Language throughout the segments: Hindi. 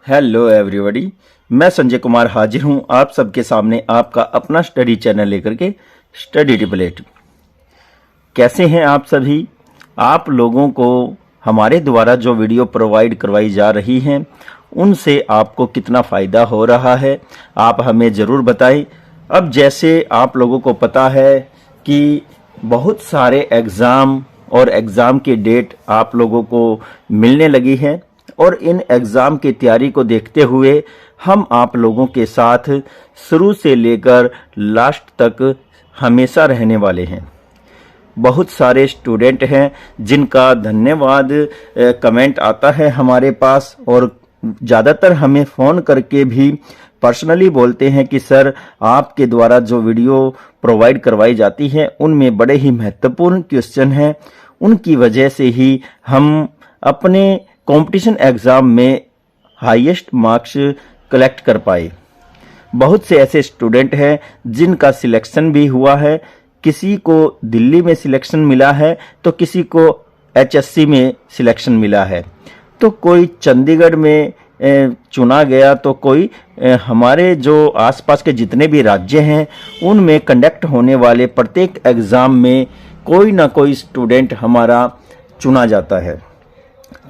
हेलो एवरीबॉडी, मैं संजय कुमार हाजिर हूं आप सबके सामने आपका अपना स्टडी चैनल लेकर के स्टडी टेबलेट। कैसे हैं आप सभी? आप लोगों को हमारे द्वारा जो वीडियो प्रोवाइड करवाई जा रही हैं उनसे आपको कितना फ़ायदा हो रहा है आप हमें ज़रूर बताएं। अब जैसे आप लोगों को पता है कि बहुत सारे एग्ज़ाम और एग्ज़ाम की डेट आप लोगों को मिलने लगी है और इन एग्ज़ाम की तैयारी को देखते हुए हम आप लोगों के साथ शुरू से लेकर लास्ट तक हमेशा रहने वाले हैं। बहुत सारे स्टूडेंट हैं जिनका धन्यवाद कमेंट आता है हमारे पास और ज़्यादातर हमें फ़ोन करके भी पर्सनली बोलते हैं कि सर आपके द्वारा जो वीडियो प्रोवाइड करवाई जाती है उनमें बड़े ही महत्वपूर्ण क्वेश्चन हैं, उनकी वजह से ही हम अपने कंपटीशन एग्ज़ाम में हाईएस्ट मार्क्स कलेक्ट कर पाए। बहुत से ऐसे स्टूडेंट हैं जिनका सिलेक्शन भी हुआ है, किसी को दिल्ली में सिलेक्शन मिला है तो किसी को एचएससी में सिलेक्शन मिला है, तो कोई चंडीगढ़ में चुना गया तो कोई हमारे जो आसपास के जितने भी राज्य हैं उनमें कंडक्ट होने वाले प्रत्येक एग्ज़ाम में कोई ना कोई स्टूडेंट हमारा चुना जाता है।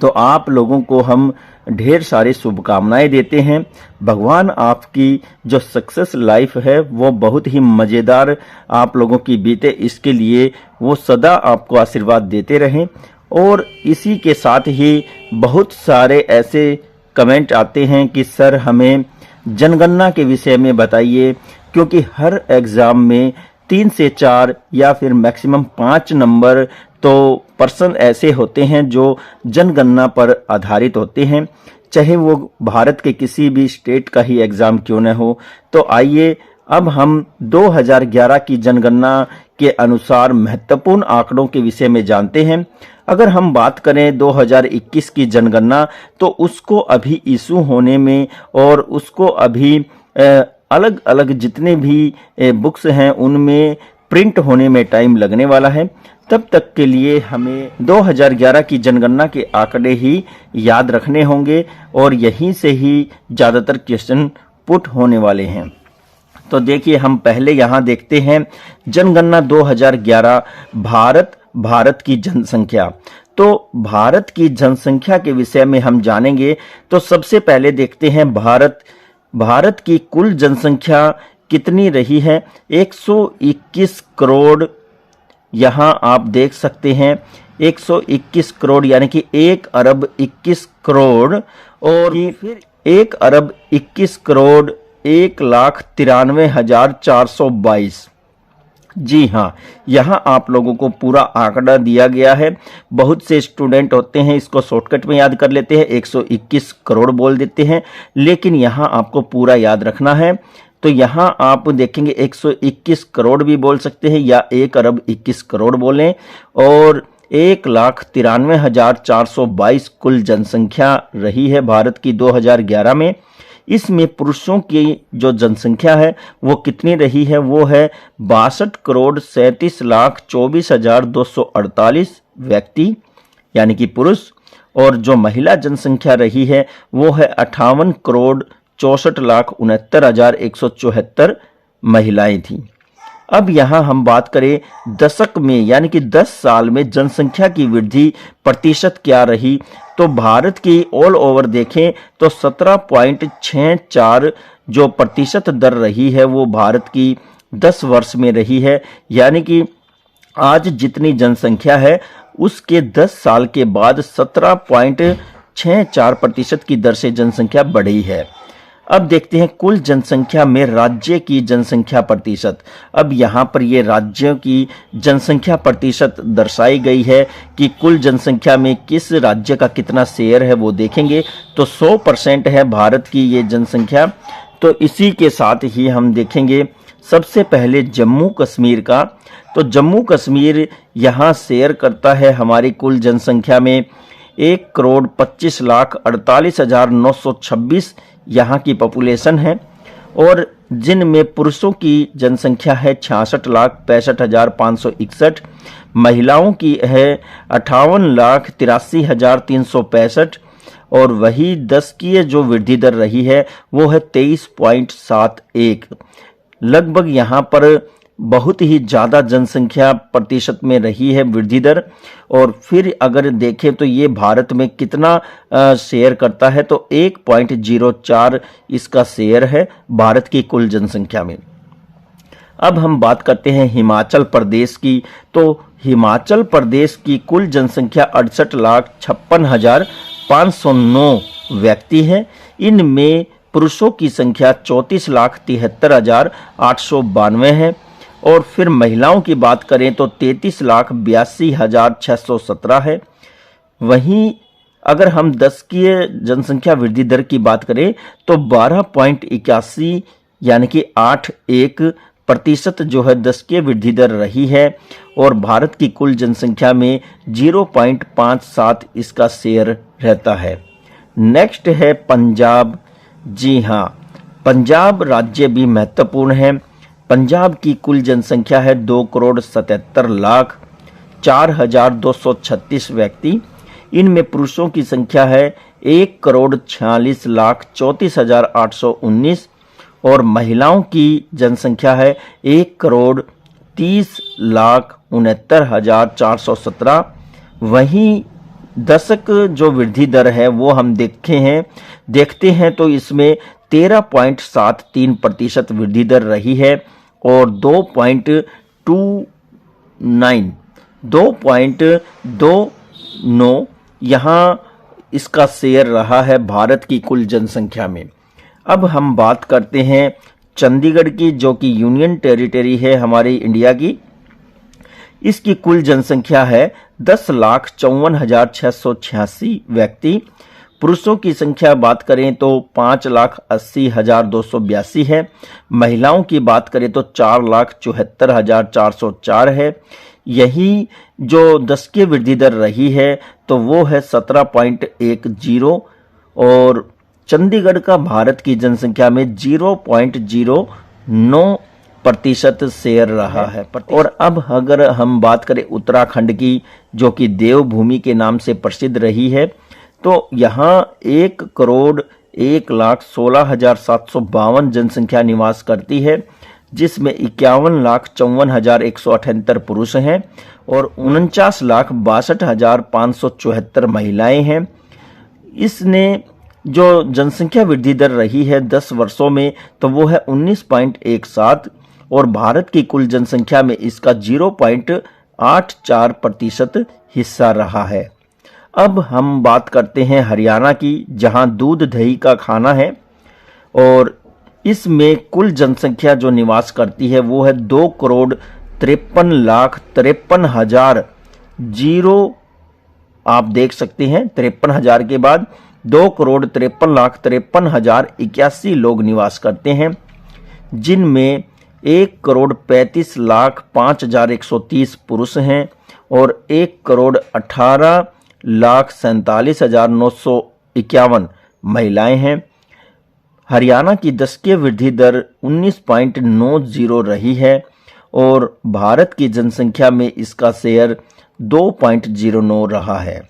तो आप लोगों को हम ढेर सारी शुभकामनाएं देते हैं। भगवान आपकी जो सक्सेस लाइफ है वो बहुत ही मज़ेदार आप लोगों की बीते, इसके लिए वो सदा आपको आशीर्वाद देते रहें। और इसी के साथ ही बहुत सारे ऐसे कमेंट आते हैं कि सर हमें जनगणना के विषय में बताइए, क्योंकि हर एग्ज़ाम में 3 से 4 या फिर मैक्सिमम 5 नंबर तो पर्सन ऐसे होते हैं जो जनगणना पर आधारित होते हैं, चाहे वो भारत के किसी भी स्टेट का ही एग्ज़ाम क्यों न हो। तो आइए अब हम 2011 की जनगणना के अनुसार महत्वपूर्ण आंकड़ों के विषय में जानते हैं। अगर हम बात करें 2021 की जनगणना तो उसको अभी इशू होने में और उसको अभी अलग अलग जितने भी बुक्स हैं उनमें प्रिंट होने में टाइम लगने वाला है। तब तक के लिए हमें 2011 की जनगणना के आंकड़े ही याद रखने होंगे और यहीं से ही ज़्यादातर क्वेश्चन पुट होने वाले हैं। तो देखिए हम पहले यहाँ देखते हैं जनगणना 2011 भारत की जनसंख्या। तो भारत की जनसंख्या के विषय में हम जानेंगे तो सबसे पहले देखते हैं भारत की कुल जनसंख्या कितनी रही है। 121 करोड़, यहाँ आप देख सकते हैं 121 करोड़ यानी कि 1 अरब 21 करोड़ और फिर 1 अरब 21 करोड़ 1,93,422। जी हाँ, यहाँ आप लोगों को पूरा आंकड़ा दिया गया है। बहुत से स्टूडेंट होते हैं इसको शॉर्टकट में याद कर लेते हैं, 121 करोड़ बोल देते हैं, लेकिन यहाँ आपको पूरा याद रखना है। तो यहाँ आप देखेंगे 121 करोड़ भी बोल सकते हैं या 1 अरब 21 करोड़ बोलें और 1,93,422 कुल जनसंख्या रही है भारत की 2011 में। इसमें पुरुषों की जो जनसंख्या है वो कितनी रही है, वो है 62,37,24,248 व्यक्ति यानी कि पुरुष, और जो महिला जनसंख्या रही है वो है 58,64,69,174 महिलाएं थीं। अब यहाँ हम बात करें दशक में यानी कि 10 साल में जनसंख्या की वृद्धि प्रतिशत क्या रही, तो भारत की ऑल ओवर देखें तो 17.64 जो प्रतिशत दर रही है वो भारत की 10 वर्ष में रही है। यानी कि आज जितनी जनसंख्या है उसके 10 साल के बाद 17.64% की दर से जनसंख्या बढ़ी है। अब देखते हैं कुल जनसंख्या में राज्य की जनसंख्या प्रतिशत। अब यहाँ पर ये राज्यों की जनसंख्या प्रतिशत दर्शाई गई है कि कुल जनसंख्या में किस राज्य का कितना शेयर है वो देखेंगे तो 100% है भारत की ये जनसंख्या। तो इसी के साथ ही हम देखेंगे सबसे पहले जम्मू कश्मीर का। तो जम्मू कश्मीर यहाँ शेयर करता है हमारी कुल जनसंख्या में 1,25,48,926 यहाँ की पॉपुलेशन है और जिनमें पुरुषों की जनसंख्या है 66,65,561, महिलाओं की है 58,83,365 और वही दशकीय जो वृद्धि दर रही है वो है 23.71। लगभग यहाँ पर बहुत ही ज़्यादा जनसंख्या प्रतिशत में रही है वृद्धि दर। और फिर अगर देखें तो ये भारत में कितना शेयर करता है, तो 1.04 इसका शेयर है भारत की कुल जनसंख्या में। अब हम बात करते हैं हिमाचल प्रदेश की। तो हिमाचल प्रदेश की कुल जनसंख्या 68,56,509 व्यक्ति है। इनमें पुरुषों की संख्या 34,73,892 है। और फिर महिलाओं की बात करें तो 33,82,617 है। वहीं अगर हम दशकीय जनसंख्या वृद्धि दर की बात करें तो 12.81 यानी कि 81% जो है दशकीय वृद्धि दर रही है। और भारत की कुल जनसंख्या में 0.57 इसका शेयर रहता है। नेक्स्ट है पंजाब। जी हाँ, पंजाब राज्य भी महत्वपूर्ण है। पंजाब की कुल जनसंख्या है 2,77,04,236 व्यक्ति। इनमें पुरुषों की संख्या है 1,46,34,819 और महिलाओं की जनसंख्या है 1,30,69,417। वहीं दशक जो वृद्धि दर है वो हम देखते हैं तो इसमें 13.73% वृद्धि दर रही है। और 2.29 यहाँ इसका शेयर रहा है भारत की कुल जनसंख्या में। अब हम बात करते हैं चंडीगढ़ की, जो कि यूनियन टेरिटरी है हमारी इंडिया की। इसकी कुल जनसंख्या है 10,54,686 व्यक्ति। पुरुषों की संख्या बात करें तो 5,80,282 है। महिलाओं की बात करें तो 4,74,404 है। यही जो दशकीय वृद्धि दर रही है तो वो है 17.10। और चंडीगढ़ का भारत की जनसंख्या में 0.09% शेयर रहा है। और अब अगर हम बात करें उत्तराखंड की, जो कि देवभूमि के नाम से प्रसिद्ध रही है, तो यहाँ 1,01,16,752 जनसंख्या निवास करती है, जिसमें 51,54,178 पुरुष हैं और 49,62,574 महिलाएं हैं। इसने जो जनसंख्या वृद्धि दर रही है 10 वर्षों में तो वो है 19.17 और भारत की कुल जनसंख्या में इसका 0.84% हिस्सा रहा है। अब हम बात करते हैं हरियाणा की, जहां दूध दही का खाना है और इसमें कुल जनसंख्या जो निवास करती है वो है 2,53,53,000। आप देख सकते हैं 53,000 के बाद 2,53,53,081 लोग निवास करते हैं, जिनमें 1,35,05,130 पुरुष हैं और 1,18,47,951 महिलाएं हैं। हरियाणा की दशकीय वृद्धि दर 19.90 रही है और भारत की जनसंख्या में इसका शेयर 2.09 रहा है।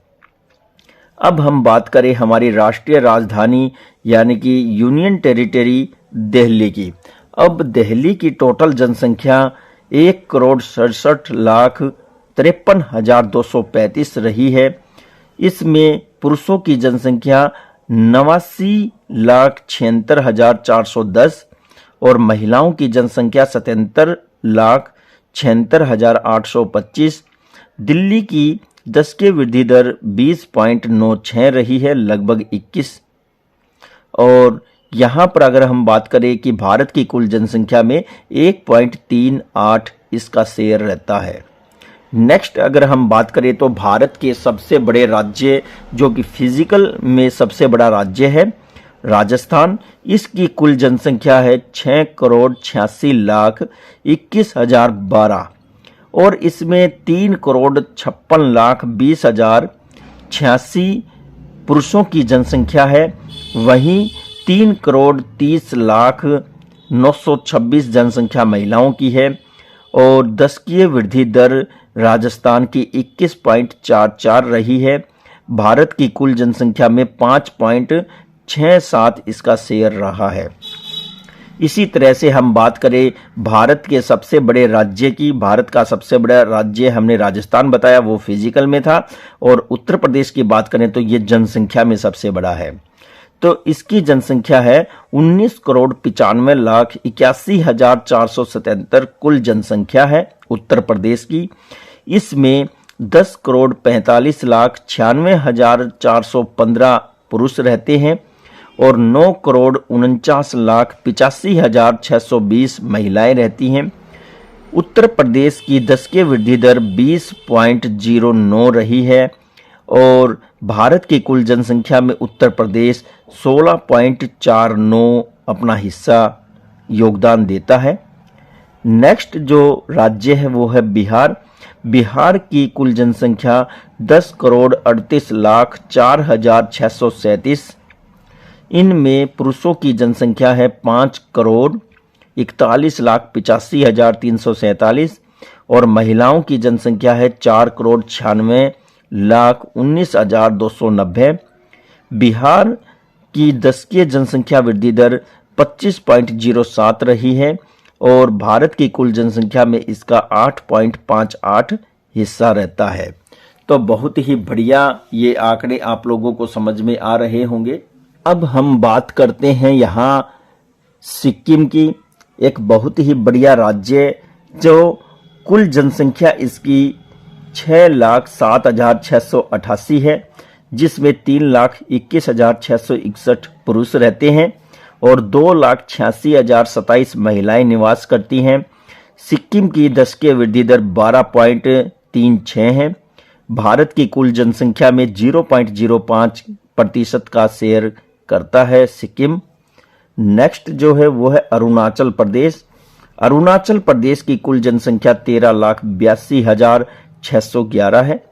अब हम बात करें हमारी राष्ट्रीय राजधानी यानी कि यूनियन टेरिटरी दिल्ली की। अब दिल्ली की टोटल जनसंख्या 1,67,53,235 रही है। इसमें पुरुषों की जनसंख्या 89,76,410 और महिलाओं की जनसंख्या 77,76,825। दिल्ली की दशकीय वृद्धि दर 20.96 रही है, लगभग 21। और यहाँ पर अगर हम बात करें कि भारत की कुल जनसंख्या में 1.38 इसका शेयर रहता है। नेक्स्ट अगर हम बात करें तो भारत के सबसे बड़े राज्य, जो कि फिजिकल में सबसे बड़ा राज्य है, राजस्थान। इसकी कुल जनसंख्या है 6,86,21,012 और इसमें 3,56,20,086 पुरुषों की जनसंख्या है। वहीं 3,30,09,26 जनसंख्या महिलाओं की है और दशकीय वृद्धि दर राजस्थान की 21.44 रही है। भारत की कुल जनसंख्या में 5.67 इसका शेयर रहा है। इसी तरह से हम बात करें भारत के सबसे बड़े राज्य की, भारत का सबसे बड़ा राज्य हमने राजस्थान बताया, वो फिजिकल में था। और उत्तर प्रदेश की बात करें तो ये जनसंख्या में सबसे बड़ा है। तो इसकी जनसंख्या है 19,95,81,477 कुल जनसंख्या है उत्तर प्रदेश की। इसमें 10,45,96,415 पुरुष रहते हैं और 9,49,85,620 महिलाएं रहती हैं। उत्तर प्रदेश की 10 की वृद्धि दर 20.09 रही है और भारत की कुल जनसंख्या में उत्तर प्रदेश 16.49 अपना हिस्सा योगदान देता है। नेक्स्ट जो राज्य है वो है बिहार। बिहार की कुल जनसंख्या 10,38,04,637। इनमें पुरुषों की जनसंख्या है 5,41,85,347 और महिलाओं की जनसंख्या है 4,96,19,290। बिहार की 10 की जनसंख्या वृद्धि दर 25.07 रही है और भारत की कुल जनसंख्या में इसका 8.58 हिस्सा रहता है। तो बहुत ही बढ़िया ये आंकड़े आप लोगों को समझ में आ रहे होंगे। अब हम बात करते हैं यहाँ सिक्किम की, एक बहुत ही बढ़िया राज्य जो कुल जनसंख्या इसकी 6,07,688 है, जिसमें 3,21,661 पुरुष रहते हैं और 2,86,027 महिलाएं निवास करती हैं। सिक्किम की 10 की वृद्धि दर 12.36 है। भारत की कुल जनसंख्या में 0.05% का शेयर करता है सिक्किम। नेक्स्ट जो है वो है अरुणाचल प्रदेश। अरुणाचल प्रदेश की कुल जनसंख्या 13,82,611 है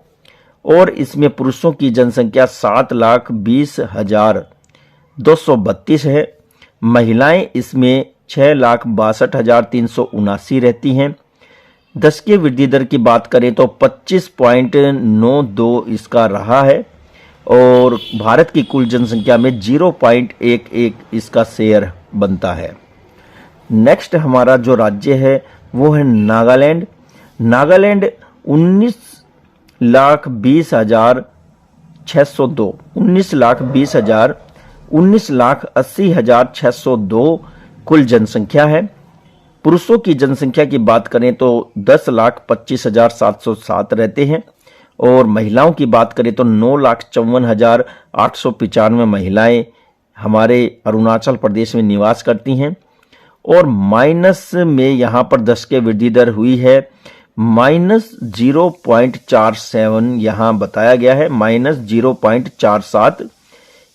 और इसमें पुरुषों की जनसंख्या 7,20,232 है। महिलाएं इसमें 6,62,379 रहती हैं। 10 की वृद्धि दर की बात करें तो 25.92 इसका रहा है और भारत की कुल जनसंख्या में 0.11 इसका शेयर बनता है। नेक्स्ट हमारा जो राज्य है वो है नागालैंड। नागालैंड 19,20,602 19,80,602 कुल जनसंख्या है। पुरुषों की जनसंख्या की बात करें तो 10,25,707 रहते हैं और महिलाओं की बात करें तो 9,54,895 महिलाएं हमारे अरुणाचल प्रदेश में निवास करती हैं। और माइनस में यहाँ पर 10 की वृद्धि दर हुई है -0.47 यहाँ बताया गया है, -0.47,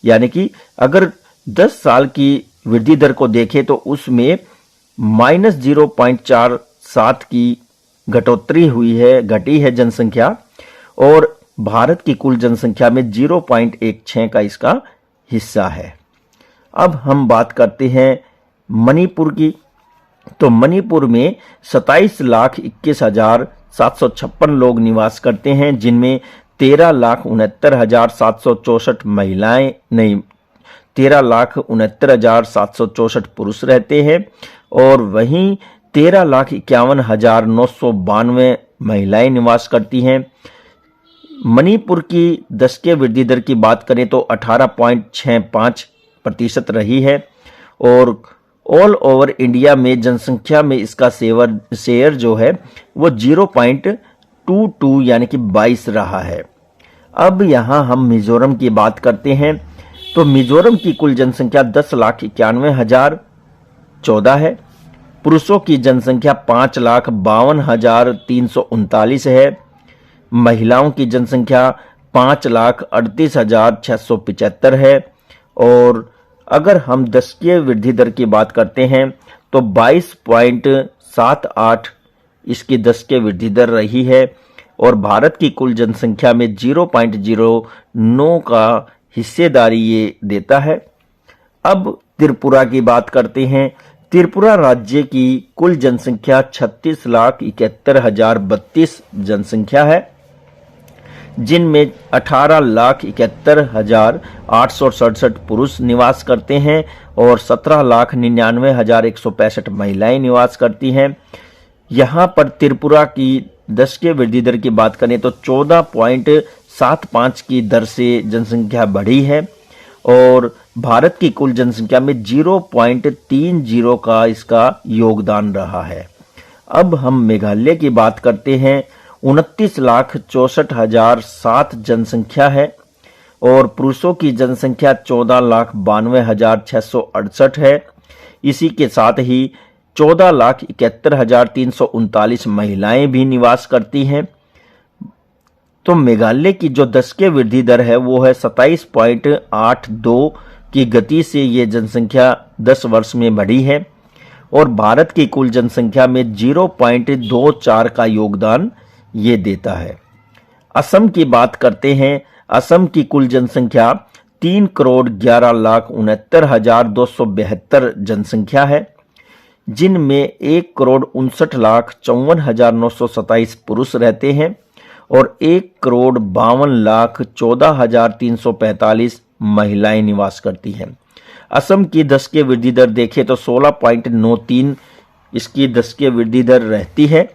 यानी कि अगर 10 साल की वृद्धि दर को देखें तो उसमें -0.47 की घटोत्तरी हुई है, घटी है जनसंख्या और भारत की कुल जनसंख्या में 0.16 का इसका हिस्सा है। अब हम बात करते हैं मणिपुर की। तो मणिपुर में 27,21,756 लोग निवास करते हैं, जिनमें 13,69,764 महिलाएं नहीं 13,69,764 पुरुष रहते हैं और वहीं 13,51,992 महिलाएं निवास करती हैं। मणिपुर की 10 की वृद्धि दर की बात करें तो 18.65% रही है और ऑल ओवर इंडिया में जनसंख्या में इसका शेयर जो है वो 0.22 यानी कि 22 रहा है। अब यहाँ हम मिजोरम की बात करते हैं। तो मिजोरम की कुल जनसंख्या 10,91,014 है। पुरुषों की जनसंख्या 5,52,339 है। महिलाओं की जनसंख्या 5,38,675 है और अगर हम 10 की वृद्धि दर की बात करते हैं तो 22.78 इसकी 10 की वृद्धि दर रही है और भारत की कुल जनसंख्या में 0.09 का हिस्सेदारी ये देता है। अब त्रिपुरा की बात करते हैं। त्रिपुरा राज्य की कुल जनसंख्या 36,71,032 जनसंख्या है। जिनमें 18,71,867 पुरुष निवास करते हैं और 17,99,165 महिलाएं निवास करती हैं। यहाँ पर त्रिपुरा की 10 के वृद्धि दर की बात करें तो 14.75 की दर से जनसंख्या बढ़ी है और भारत की कुल जनसंख्या में 0.30 का इसका योगदान रहा है। अब हम मेघालय की बात करते हैं। 29,64,007 जनसंख्या है और पुरुषों की जनसंख्या 14,92,668 है। इसी के साथ ही 14,71,339 महिलाएं भी निवास करती हैं। तो मेघालय की जो 10 के वृद्धि दर है वो है 27.82 की गति से ये जनसंख्या 10 वर्ष में बढ़ी है और भारत की कुल जनसंख्या में 0.24 का योगदान ये देता है। असम की बात करते हैं। असम की कुल जनसंख्या 3,11,69,272 जनसंख्या है, जिनमें 1,59,54,927 पुरुष रहते हैं और 1,52,14,345 महिलाएं निवास करती हैं। असम की 10 के वृद्धि दर देखें तो 16.93 इसकी 10 के वृद्धि दर रहती है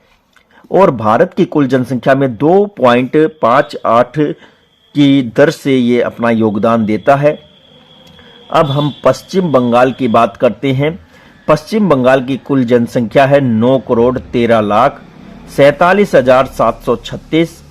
और भारत की कुल जनसंख्या में 2.58 की दर से ये अपना योगदान देता है। अब हम पश्चिम बंगाल की बात करते हैं। पश्चिम बंगाल की कुल जनसंख्या है 9,43,47,736,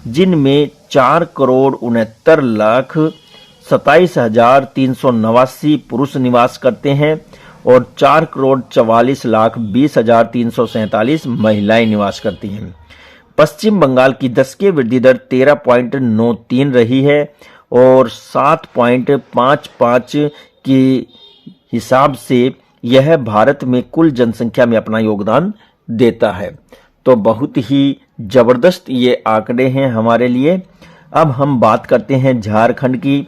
जिनमें 4,69,27,389 पुरुष निवास करते हैं और 4,44,20,347 महिलाएं निवास करती हैं। पश्चिम बंगाल की 10 के वृद्धि दर 13.93 रही है और 7.55 के हिसाब से यह भारत में कुल जनसंख्या में अपना योगदान देता है। तो बहुत ही जबरदस्त ये आंकड़े हैं हमारे लिए। अब हम बात करते हैं झारखंड की।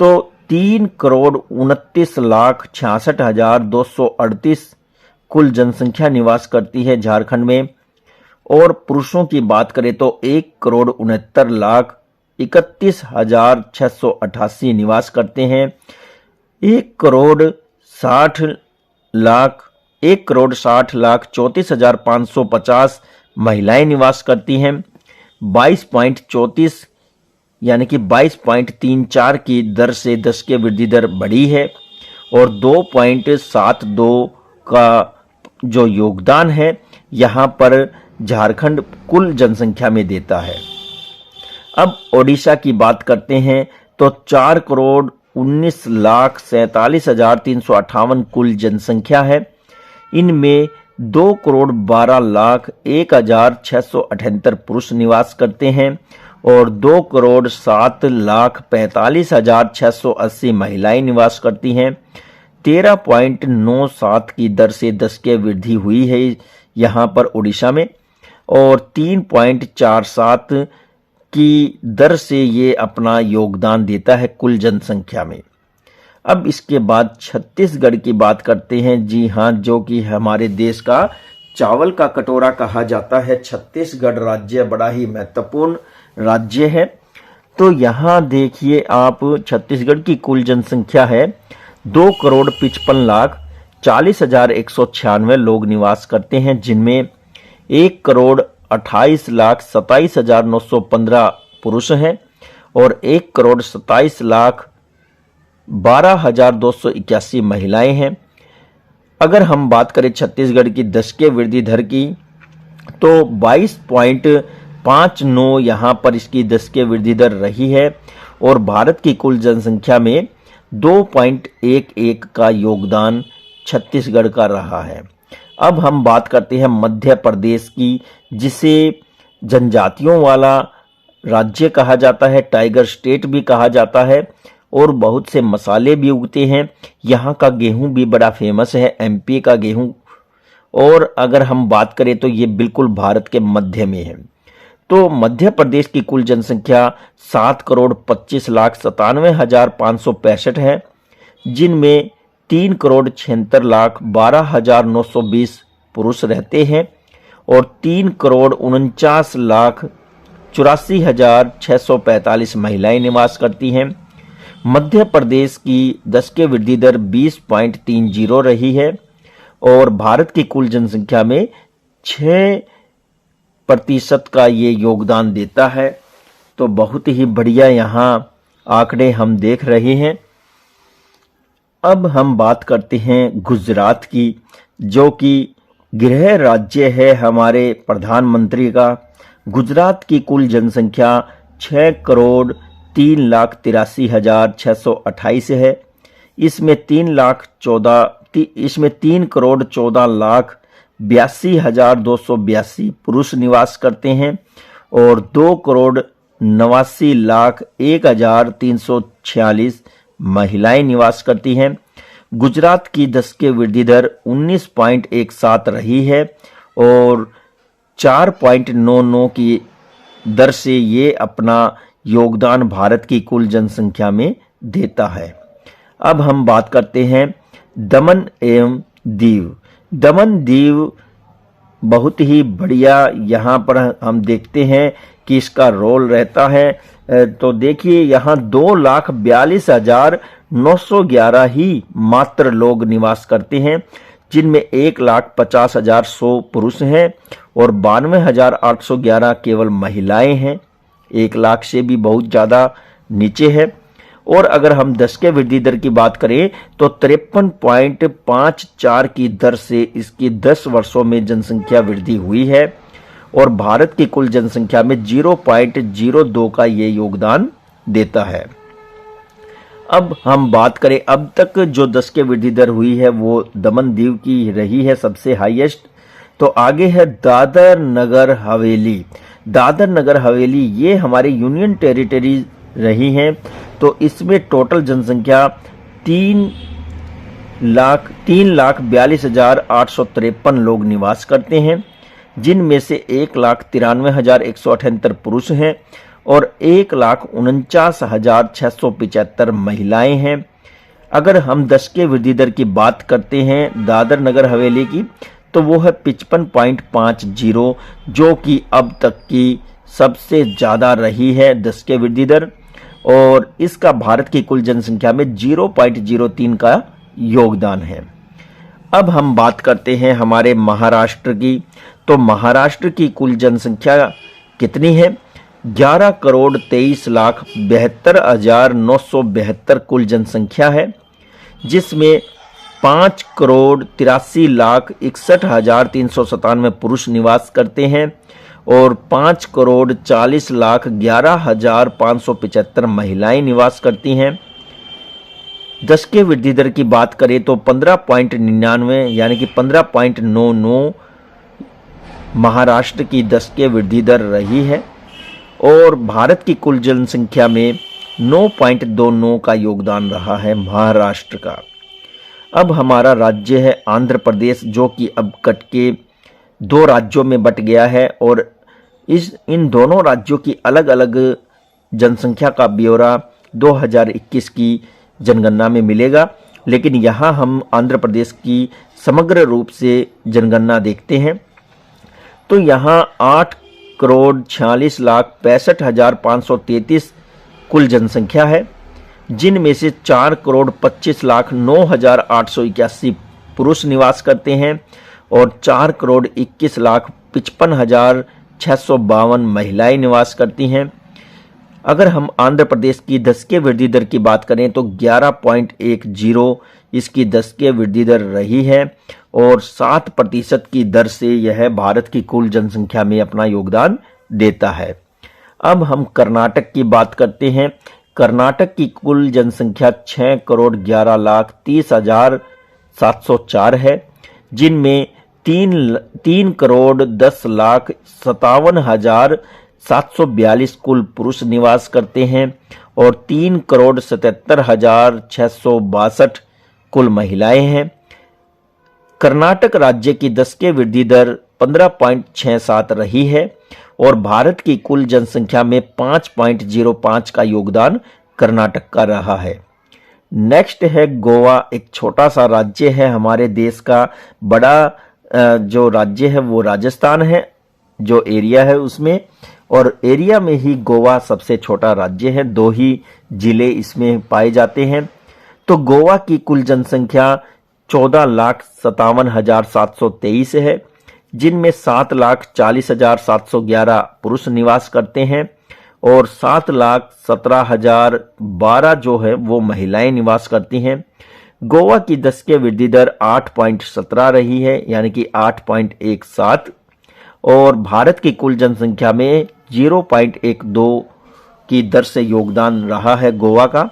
तो 3,29,66,238 कुल जनसंख्या निवास करती है झारखंड में और पुरुषों की बात करें तो 1,69,31,688 निवास करते हैं। 1,60,34,550 महिलाएं निवास करती हैं। 22.34 यानी कि 22.34 की दर से 10 के वृद्धि दर बढ़ी है और 2.72 का जो योगदान है यहाँ पर झारखंड कुल जनसंख्या में देता है। अब ओडिशा की बात करते हैं तो 4,19,47,358 कुल जनसंख्या है। इनमें 2,12,01,678 पुरुष निवास करते हैं और 2,07,45,680 महिलाएं निवास करती हैं। 13.97 की दर से 10 के वृद्धि हुई है यहाँ पर ओडिशा में और 3.47 की दर से ये अपना योगदान देता है कुल जनसंख्या में। अब इसके बाद छत्तीसगढ़ की बात करते हैं। जी हाँ, जो कि हमारे देश का चावल का कटोरा कहा जाता है। छत्तीसगढ़ राज्य बड़ा ही महत्वपूर्ण राज्य है। तो यहाँ देखिए आप, छत्तीसगढ़ की कुल जनसंख्या है 2,55,40,196 लोग निवास करते हैं, जिनमें 1,28,27,915 पुरुष हैं और 1,27,12,281 महिलाएं हैं। अगर हम बात करें छत्तीसगढ़ की 10 के वृद्धि दर की तो 22.59 यहाँ पर इसकी 10 के वृद्धि दर रही है और भारत की कुल जनसंख्या में 2.11 का योगदान छत्तीसगढ़ का रहा है। अब हम बात करते हैं मध्य प्रदेश की, जिसे जनजातियों वाला राज्य कहा जाता है, टाइगर स्टेट भी कहा जाता है और बहुत से मसाले भी उगते हैं। यहाँ का गेहूं भी बड़ा फेमस है, एमपी का गेहूं। और अगर हम बात करें तो ये बिल्कुल भारत के मध्य में है। तो मध्य प्रदेश की कुल जनसंख्या 7,25,97,565 है, जिनमें 3,76,12,920 पुरुष रहते हैं और 3,49,00,000 84,645 महिलाएं निवास करती हैं। मध्य प्रदेश की 10 के वृद्धि दर 20.30 रही है और भारत की कुल जनसंख्या में 6% का ये योगदान देता है। तो बहुत ही बढ़िया यहाँ आंकड़े हम देख रहे हैं। अब हम बात करते हैं गुजरात की, जो कि गृह राज्य है हमारे प्रधानमंत्री का। गुजरात की कुल जनसंख्या 6,03,83,628 है। इसमें 3,14,82,282 पुरुष निवास करते हैं और 2,89,01,346 महिलाएं निवास करती हैं। गुजरात की 10 के वृद्धि दर 19.17 रही है और 4.99 की दर से ये अपना योगदान भारत की कुल जनसंख्या में देता है। अब हम बात करते हैं दमन एवं दीव। दमन दीव बहुत ही बढ़िया यहाँ पर हम देखते हैं कि इसका रोल रहता है। तो देखिए यहाँ 2,42,911 ही मात्र लोग निवास करते हैं, जिनमें 1,50,100 पुरुष हैं और 92,811 केवल महिलाएं हैं। 1 लाख से भी बहुत ज़्यादा नीचे है। और अगर हम 10 के वृद्धि दर की बात करें तो 53.54 की दर से इसकी 10 वर्षों में जनसंख्या वृद्धि हुई है और भारत की कुल जनसंख्या में 0.02 का ये योगदान देता है। अब हम बात करें अब तक जो 10 के वृद्धि दर हुई है वो दमन दीव की रही है सबसे हाईएस्ट। तो आगे है दादर नगर हवेली। दादर नगर हवेली ये हमारी यूनियन टेरिटरी रही है। तो इसमें टोटल जनसंख्या 3,42,853 लोग निवास करते हैं, जिनमें से 1,93,178 पुरुष हैं और 1,49,675 महिलाएं हैं। अगर हम 10 के वृद्धि दर की बात करते हैं दादर नगर हवेली की, तो वो है 55.50, जो कि अब तक की सबसे ज़्यादा रही है 10 के वृद्धि दर और इसका भारत की कुल जनसंख्या में 0.03 का योगदान है। अब हम बात करते हैं हमारे महाराष्ट्र की। तो महाराष्ट्र की कुल जनसंख्या कितनी है? 11,23,72,972 कुल जनसंख्या है, जिसमें 5,83,61,397 पुरुष निवास करते हैं और 5,40,11,575 महिलाएं निवास करती हैं। 10 के वृद्धि दर की बात करें तो 15.99 यानी कि 15.99 महाराष्ट्र की 10 के वृद्धि दर रही है और भारत की कुल जनसंख्या में 9.29 का योगदान रहा है महाराष्ट्र का। अब हमारा राज्य है आंध्र प्रदेश, जो कि अब कट के 2 राज्यों में बट गया है और इन दोनों राज्यों की अलग अलग जनसंख्या का ब्यौरा 2021 की जनगणना में मिलेगा, लेकिन यहाँ हम आंध्र प्रदेश की समग्र रूप से जनगणना देखते हैं। तो यहाँ 8,46,65,533 कुल जनसंख्या है, जिनमें से 4,25,09,881 पुरुष निवास करते हैं और 4,21,55,652 महिलाएं निवास करती हैं। अगर हम आंध्र प्रदेश की 10 के वृद्धि दर की बात करें तो 11.10 इसकी 10 के वृद्धि दर रही है और 7% की दर से यह भारत की कुल जनसंख्या में अपना योगदान देता है। अब हम कर्नाटक की बात करते हैं। कर्नाटक की कुल जनसंख्या 6,11,30,704 है, जिनमें 3,10,57,742 कुल पुरुष निवास करते हैं और 3,77,662 कुल महिलाएं हैं। कर्नाटक राज्य की 10 के वृद्धि दर 15.67 रही है और भारत की कुल जनसंख्या में 5.05 का योगदान कर्नाटक का रहा है। नेक्स्ट है गोवा। एक छोटा सा राज्य है हमारे देश का। बड़ा जो राज्य है वो राजस्थान है, जो एरिया है उसमें, और एरिया में ही गोवा सबसे छोटा राज्य है, 2 ही जिले इसमें पाए जाते हैं। तो गोवा की कुल जनसंख्या 14,57,723 है, जिनमें 7,40,711 पुरुष निवास करते हैं और 7,17,012 जो है वो महिलाएं निवास करती हैं। गोवा की 10 के वृद्धि दर 8.17 रही है, यानी कि 8.17, और भारत की कुल जनसंख्या में 0.12 की दर से योगदान रहा है गोवा का।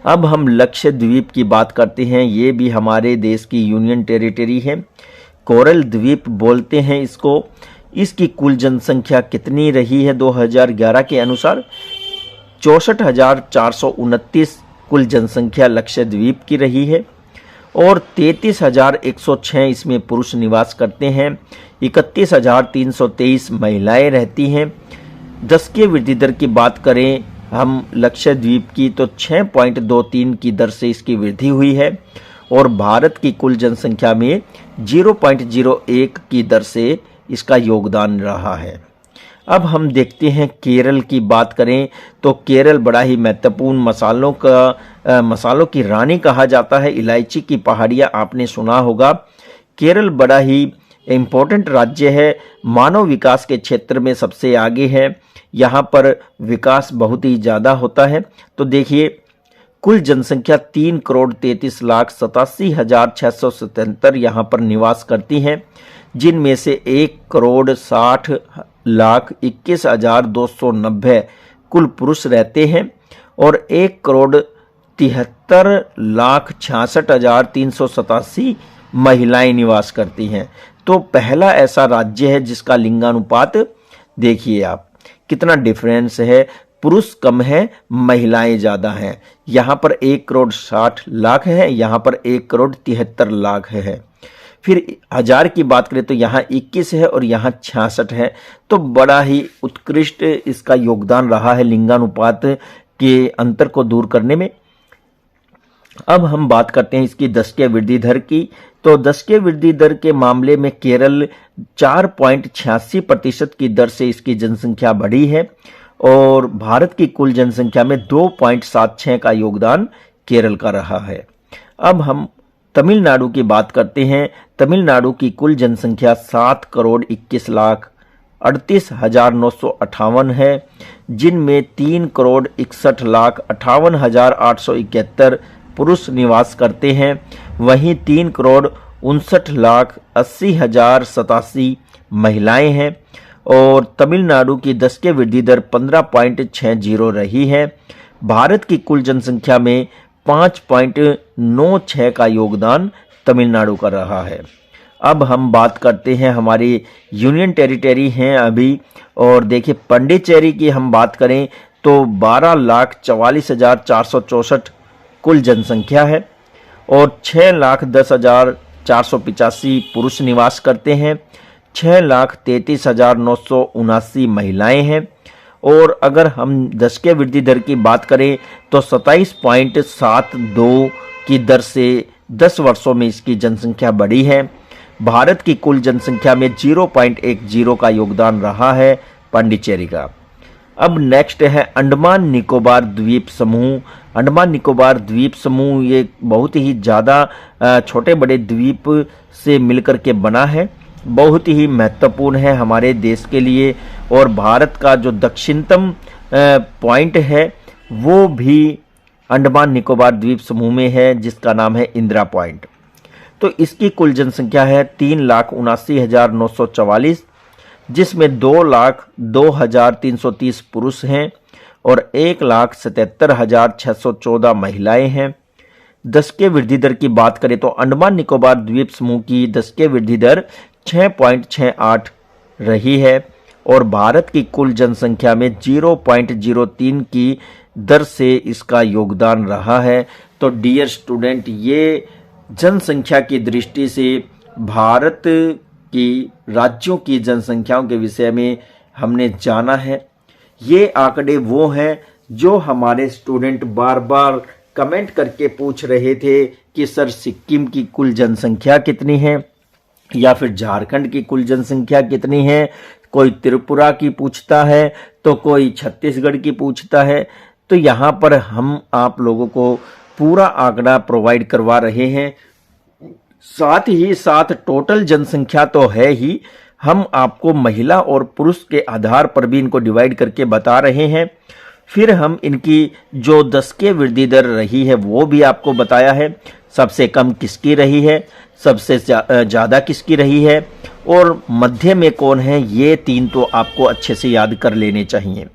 अब हम लक्षद्वीप की बात करते हैं। ये भी हमारे देश की यूनियन टेरिटरी है, कोरल द्वीप बोलते हैं इसको। इसकी कुल जनसंख्या कितनी रही है 2011 के अनुसार? 64,429 कुल जनसंख्या लक्षद्वीप की रही है और 33,106 इसमें पुरुष निवास करते हैं, 31,323 महिलाएं रहती हैं। 10 के वृद्धि दर की बात करें हम लक्षद्वीप की तो 6.23 की दर से इसकी वृद्धि हुई है और भारत की कुल जनसंख्या में 0.01 की दर से इसका योगदान रहा है। अब हम देखते हैं केरल की बात करें तो केरल बड़ा ही महत्वपूर्ण मसालों की रानी कहा जाता है। इलायची की पहाड़ियां आपने सुना होगा। केरल बड़ा ही इम्पोर्टेंट राज्य है, मानव विकास के क्षेत्र में सबसे आगे है। यहाँ पर विकास बहुत ही ज़्यादा होता है। तो देखिए कुल जनसंख्या 3,63,87,677 यहाँ पर निवास करती हैं, जिनमें से 1,60,21,290 कुल पुरुष रहते हैं और 1,73,66,387 महिलाएं निवास करती हैं। तो पहला ऐसा राज्य है जिसका लिंगानुपात देखिए आप कितना डिफरेंस है, पुरुष कम है, महिलाएं ज्यादा हैं। यहाँ पर 1,60,00,000 है, यहाँ पर 1,73,00,000 है। फिर हजार की बात करें तो यहाँ 21 है और यहाँ 66 है। तो बड़ा ही उत्कृष्ट इसका योगदान रहा है लिंगानुपात के अंतर को दूर करने में। अब हम बात करते हैं इसकी 10 के वृद्धि दर की। तो 10 के वृद्धि दर के मामले में केरल 4.86% की दर से इसकी जनसंख्या बढ़ी है और भारत की कुल जनसंख्या में 2.76 का योगदान केरल का रहा है। अब हम तमिलनाडु की बात करते हैं। तमिलनाडु की कुल जनसंख्या 7,61,38,958 है, जिनमें 3,61,58,871 पुरुष निवास करते हैं, वहीं 3,59,80,87 महिलाएं हैं और तमिलनाडु की 10 के वृद्धि दर 15.60 रही है। भारत की कुल जनसंख्या में 5.96 का योगदान तमिलनाडु का रहा है। अब हम बात करते हैं हमारी यूनियन टेरिटरी हैं अभी, और देखिए पंडिचेरी की हम बात करें तो 12,44,464 कुल जनसंख्या है और 6,10,485 पुरुष निवास करते हैं, 6,33,979 महिलाएं हैं और अगर हम 10 के वृद्धि दर की बात करें तो 27.72 की दर से 10 वर्षों में इसकी जनसंख्या बढ़ी है। भारत की कुल जनसंख्या में 0.10 का योगदान रहा है पांडिचेरी का। अब नेक्स्ट है अंडमान निकोबार द्वीप समूह। अंडमान निकोबार द्वीप समूह ये बहुत ही ज़्यादा छोटे बड़े द्वीप से मिलकर के बना है, बहुत ही महत्वपूर्ण है हमारे देश के लिए और भारत का जो दक्षिणतम पॉइंट है वो भी अंडमान निकोबार द्वीप समूह में है, जिसका नाम है इंदिरा पॉइंट। तो इसकी कुल जनसंख्या है 3,79,944, जिसमें 2,02,330 पुरुष हैं और 1,77,614 महिलाएं हैं। 10 के वृद्धि दर की बात करें तो अंडमान निकोबार द्वीप समूह की 10 के वृद्धि दर 6.68 रही है और भारत की कुल जनसंख्या में 0.03 की दर से इसका योगदान रहा है। तो डियर स्टूडेंट, ये जनसंख्या की दृष्टि से भारत की राज्यों की जनसंख्याओं के विषय में हमने जाना है। ये आंकड़े वो हैं जो हमारे स्टूडेंट बार बार कमेंट करके पूछ रहे थे कि सर सिक्किम की कुल जनसंख्या कितनी है या फिर झारखंड की कुल जनसंख्या कितनी है, कोई त्रिपुरा की पूछता है तो कोई छत्तीसगढ़ की पूछता है। तो यहाँ पर हम आप लोगों को पूरा आंकड़ा प्रोवाइड करवा रहे हैं, साथ ही साथ टोटल जनसंख्या तो है ही, हम आपको महिला और पुरुष के आधार पर भी इनको डिवाइड करके बता रहे हैं। फिर हम इनकी जो दशकीय वृद्धि दर रही है वो भी आपको बताया है, सबसे कम किसकी रही है, सबसे ज़्यादा किसकी रही है और मध्य में कौन है, ये तीन तो आपको अच्छे से याद कर लेने चाहिए।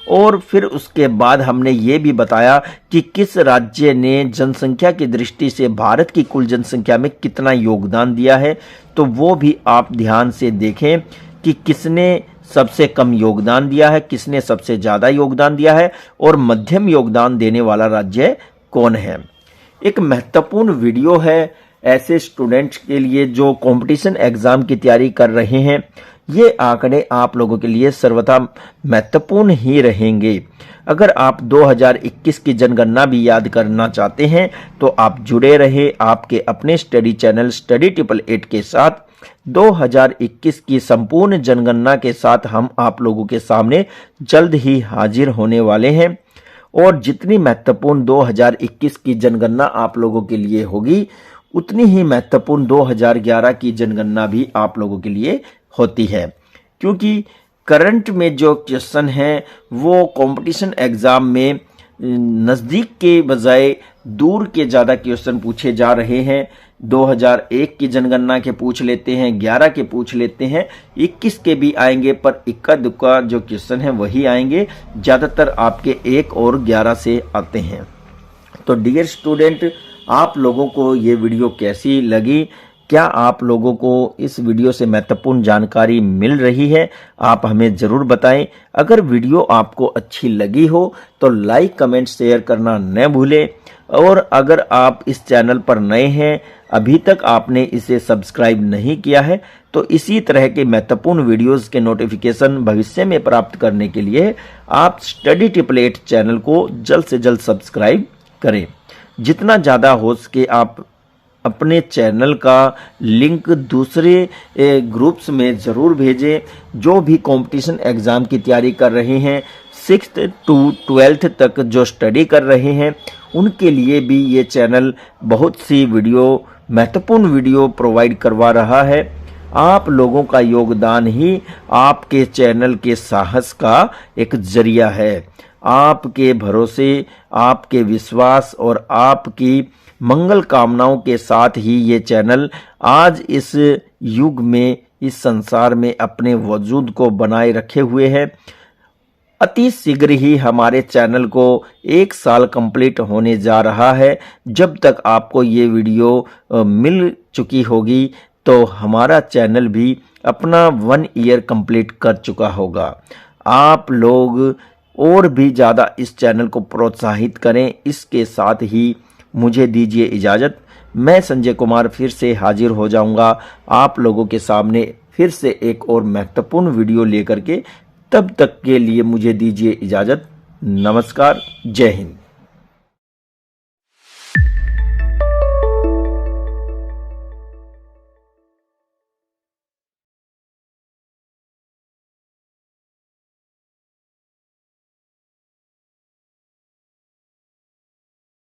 और फिर उसके बाद हमने ये भी बताया कि किस राज्य ने जनसंख्या की दृष्टि से भारत की कुल जनसंख्या में कितना योगदान दिया है, तो वो भी आप ध्यान से देखें कि किसने सबसे कम योगदान दिया है, किसने सबसे ज़्यादा योगदान दिया है और मध्यम योगदान देने वाला राज्य कौन है। एक महत्वपूर्ण वीडियो है ऐसे स्टूडेंट्स के लिए जो कंपटीशन एग्जाम की तैयारी कर रहे हैं। ये आंकड़े आप लोगों के लिए सर्वथा महत्वपूर्ण ही रहेंगे। अगर आप 2021 की जनगणना भी याद करना चाहते हैं तो आप जुड़े रहे आपके अपने स्टडी चैनल स्टडी 888 के साथ। 2021 की संपूर्ण जनगणना के साथ हम आप लोगों के सामने जल्द ही हाजिर होने वाले हैं और जितनी महत्वपूर्ण 2021 की जनगणना आप लोगों के लिए होगी उतनी ही महत्वपूर्ण 2011 की जनगणना भी आप लोगों के लिए होती है, क्योंकि करंट में जो क्वेश्चन है वो कंपटीशन एग्जाम में नज़दीक के बजाय दूर के ज़्यादा क्वेश्चन पूछे जा रहे हैं। 2001 की जनगणना के पूछ लेते हैं, 11 के पूछ लेते हैं, 21 के भी आएंगे, पर इक्का दुक्का जो क्वेश्चन है वही आएंगे, ज़्यादातर आपके 1 और 11 से आते हैं। तो डियर स्टूडेंट, आप लोगों को ये वीडियो कैसी लगी? क्या आप लोगों को इस वीडियो से महत्वपूर्ण जानकारी मिल रही है? आप हमें ज़रूर बताएं। अगर वीडियो आपको अच्छी लगी हो तो लाइक कमेंट शेयर करना न भूलें और अगर आप इस चैनल पर नए हैं, अभी तक आपने इसे सब्सक्राइब नहीं किया है, तो इसी तरह के महत्वपूर्ण वीडियोस के नोटिफिकेशन भविष्य में प्राप्त करने के लिए आप स्टडी 888 चैनल को जल्द से जल्द सब्सक्राइब करें। जितना ज़्यादा हो सके आप अपने चैनल का लिंक दूसरे ग्रुप्स में ज़रूर भेजें। जो भी कंपटीशन एग्ज़ाम की तैयारी कर रहे हैं, 6th to 12th तक जो स्टडी कर रहे हैं, उनके लिए भी ये चैनल बहुत सी महत्वपूर्ण वीडियो प्रोवाइड करवा रहा है। आप लोगों का योगदान ही आपके चैनल के साहस का एक जरिया है। आपके भरोसे, आपके विश्वास और आपकी मंगल कामनाओं के साथ ही ये चैनल आज इस युग में, इस संसार में अपने वजूद को बनाए रखे हुए है। अति शीघ्र ही हमारे चैनल को 1 साल कंप्लीट होने जा रहा है। जब तक आपको ये वीडियो मिल चुकी होगी तो हमारा चैनल भी अपना 1 ईयर कंप्लीट कर चुका होगा। आप लोग और भी ज़्यादा इस चैनल को प्रोत्साहित करें। इसके साथ ही मुझे दीजिए इजाज़त। मैं संजय कुमार फिर से हाजिर हो जाऊंगा आप लोगों के सामने फिर से एक और महत्वपूर्ण वीडियो लेकर के। तब तक के लिए मुझे दीजिए इजाज़त। नमस्कार, जय हिंद।